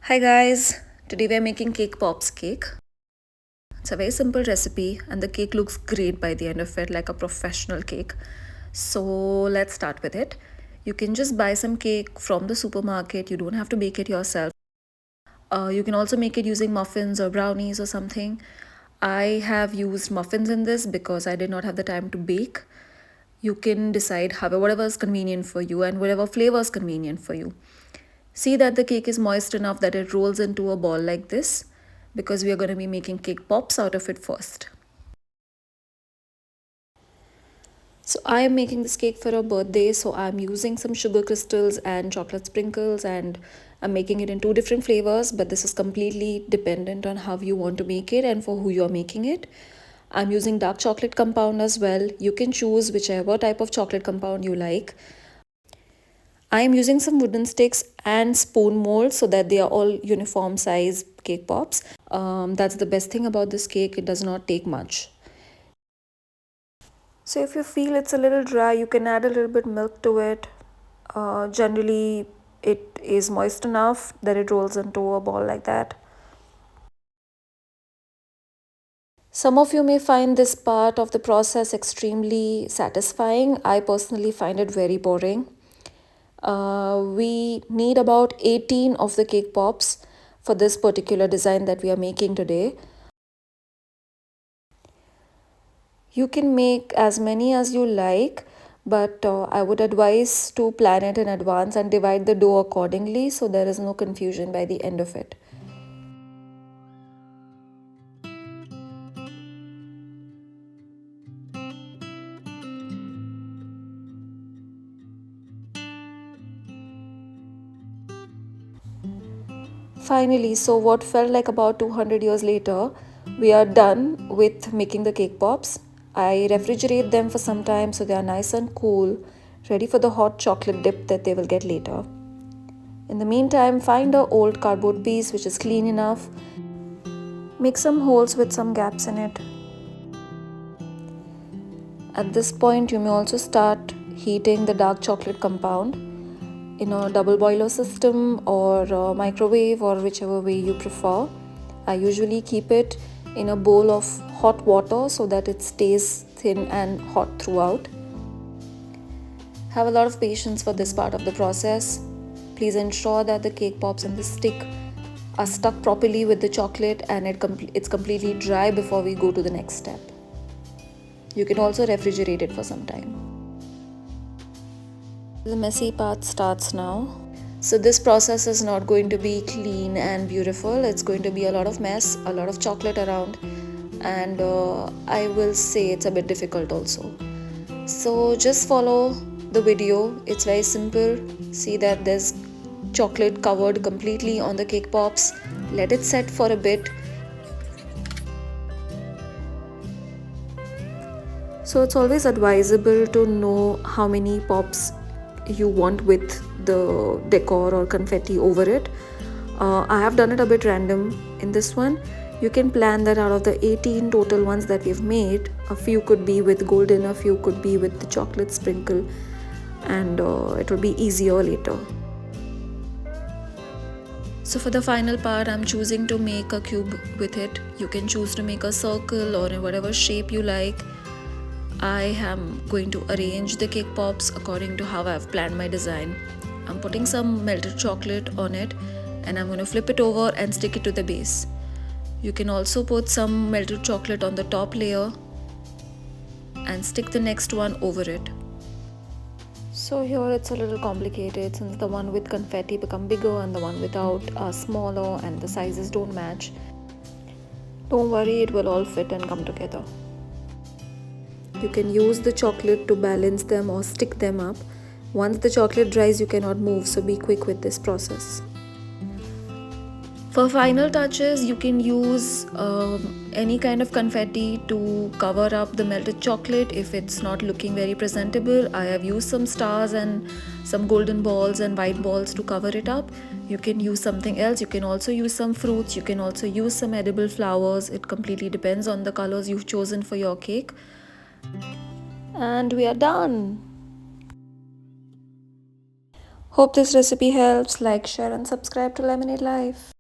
Hi guys, today we are making CakePops cake. It's a very simple recipe and the cake looks great by the end of it, like a professional cake. So let's start with it. You can just buy some cake from the supermarket, you don't have to bake it yourself. You can also make it using muffins or brownies or something. I have used muffins in this because I did not have the time to bake. You can decide however whatever is convenient for you and whatever flavor is convenient for you. See that the cake is moist enough that it rolls into a ball like this, because we are going to be making cake pops out of it first. So I am making this cake for a birthday, so I'm using some sugar crystals and chocolate sprinkles, and I'm making it in two different flavors, but this is completely dependent on how you want to make it and for who you're making it. I'm using dark chocolate compound as well. You can choose whichever type of chocolate compound you like. I am using some wooden sticks and spoon molds so that they are all uniform size cake pops. That's the best thing about this cake, it does not take much. So if you feel it's a little dry, you can add a little bit milk to it. Generally, it is moist enough that it rolls into a ball like that. Some of you may find this part of the process extremely satisfying. I personally find it very boring. We need about 18 of the cake pops for this particular design that we are making today. You can make as many as you like, but I would advise to plan it in advance and divide the dough accordingly so there is no confusion by the end of it. Finally, so what felt like about 200 years later, we are done with making the cake pops. I refrigerate them for some time so they are nice and cool, ready for the hot chocolate dip that they will get later. In the meantime, find a old cardboard piece which is clean enough. Make some holes with some gaps in it. At this point, you may also start heating the dark chocolate compound in a double boiler system or a microwave, or whichever way you prefer. I usually keep it in a bowl of hot water so that it stays thin and hot throughout. Have a lot of patience for this part of the process. Please ensure that the cake pops and the stick are stuck properly with the chocolate and it's completely dry before we go to the next step. You can also refrigerate it for some time. The messy part starts now. So this process is not going to be clean and beautiful. It's going to be a lot of mess, a lot of chocolate around, and I will say it's a bit difficult also. So just follow the video. It's very simple. See that there's chocolate covered completely on the cake pops. Let it set for a bit. So it's always advisable to know how many pops you want with the decor or confetti over it. I have done it a bit random in this one. You can plan that out of the 18 total ones that we've made, a few could be with golden, a few could be with the chocolate sprinkle, and it will be easier later. So for the final part, I'm choosing to make a cube with it. You can choose to make a circle or in whatever shape you like. I am going to arrange the cake pops according to how I've planned my design. I'm putting some melted chocolate on it and I'm going to flip it over and stick it to the base. You can also put some melted chocolate on the top layer and stick the next one over it. So here it's a little complicated since the one with confetti become bigger and the one without are smaller and the sizes don't match. Don't worry, it will all fit and come together. You can use the chocolate to balance them or stick them up. Once the chocolate dries, you cannot move, so be quick with this process. For final touches, you can use any kind of confetti to cover up the melted chocolate if it's not looking very presentable. I have used some stars and some golden balls and white balls to cover it up. You can use something else. You can also use some fruits. You can also use some edible flowers. It completely depends on the colors you've chosen for your cake. And we are done. Hope this recipe helps. Like, share and subscribe to Lemonade Life.